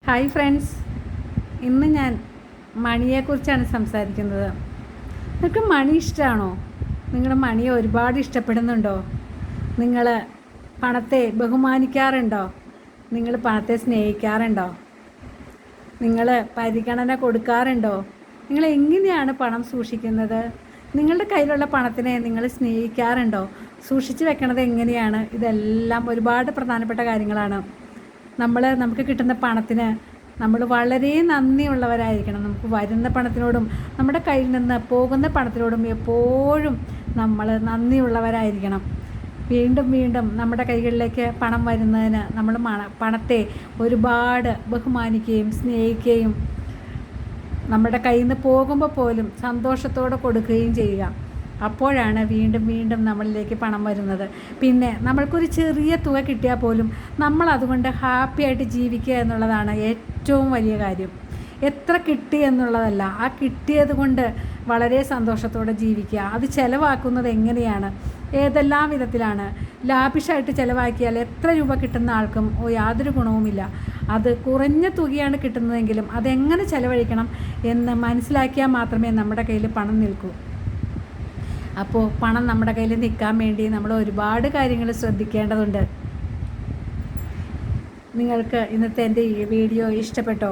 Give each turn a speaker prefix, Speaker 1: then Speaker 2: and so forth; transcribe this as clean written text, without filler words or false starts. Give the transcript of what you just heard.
Speaker 1: Hi friends, ഇന്ന് ഞാൻ മണിയെക്കുറിച്ചാണ് സംസാരിക്കുന്നത്. നിങ്ങൾക്ക് മണി ഇഷ്ടമാണോ? നിങ്ങൾ മണിയെ ഒരുപാട് ഇഷ്ടപ്പെടുന്നുണ്ടോ? നിങ്ങൾ പണത്തെ ബഹുമാനിക്കാറുണ്ടോ? നിങ്ങൾ പണത്തെ സ്നേഹിക്കാറുണ്ടോ? നിങ്ങൾ പരിഗണന കൊടുക്കാറുണ്ടോ? നിങ്ങൾ എങ്ങനെയാണ് പണം സൂക്ഷിക്കുന്നത്? നിങ്ങളുടെ കയ്യിലുള്ള പണത്തിനെ നിങ്ങൾ സ്നേഹിക്കാറുണ്ടോ? സൂക്ഷിച്ച് വെക്കണത് എങ്ങനെയാണ്? ഇതെല്ലാം ഒരുപാട് പ്രധാനപ്പെട്ട കാര്യങ്ങളാണ്. നമുക്ക് കിട്ടുന്ന പണത്തിന് നമ്മൾ വളരെ നന്ദിയുള്ളവരായിരിക്കണം. നമുക്ക് വരുന്ന പണത്തിനോടും നമ്മുടെ കയ്യിൽ നിന്ന് പോകുന്ന പണത്തിനോടും എപ്പോഴും നമ്മൾ നന്ദിയുള്ളവരായിരിക്കണം. വീണ്ടും വീണ്ടും നമ്മുടെ കൈകളിലേക്ക് പണം വരുന്നതിന് നമ്മൾ പണത്തെ ഒരുപാട് ബഹുമാനിക്കുകയും സ്നേഹിക്കുകയും നമ്മുടെ കയ്യിൽ നിന്ന് പോകുമ്പോൾ പോലും സന്തോഷത്തോടെ കൊടുക്കുകയും ചെയ്യുക. അപ്പോഴാണ് വീണ്ടും വീണ്ടും നമ്മളിലേക്ക് പണം വരുന്നത്. പിന്നെ നമ്മൾക്കൊരു ചെറിയ തുക കിട്ടിയാൽ പോലും നമ്മൾ അതുകൊണ്ട് ഹാപ്പി ആയിട്ട് ജീവിക്കുക എന്നുള്ളതാണ് ഏറ്റവും വലിയ കാര്യം. എത്ര കിട്ടി എന്നുള്ളതല്ല, ആ കിട്ടിയത് കൊണ്ട് വളരെ സന്തോഷത്തോടെ ജീവിക്കുക. അത് ചിലവാക്കുന്നത് എങ്ങനെയാണ്, ഏതെല്ലാം വിധത്തിലാണ്? ലാഭിഷായിട്ട് ചിലവാക്കിയാൽ എത്ര രൂപ കിട്ടുന്ന ആൾക്കും യാതൊരു ഗുണവുമില്ല. അത് കുറഞ്ഞ തുകയാണ് കിട്ടുന്നതെങ്കിലും അതെങ്ങനെ ചിലവഴിക്കണം എന്ന് മനസ്സിലാക്കിയാൽ മാത്രമേ നമ്മുടെ കയ്യിൽ പണം നിൽക്കൂ. അപ്പോൾ പണം നമ്മുടെ കയ്യിൽ നിൽക്കാൻ വേണ്ടി നമ്മൾ ഒരുപാട് കാര്യങ്ങൾ ശ്രദ്ധിക്കേണ്ടതുണ്ട്. നിങ്ങൾക്ക് ഇന്നത്തെ എൻ്റെ ഈ വീഡിയോ ഇഷ്ടപ്പെട്ടോ?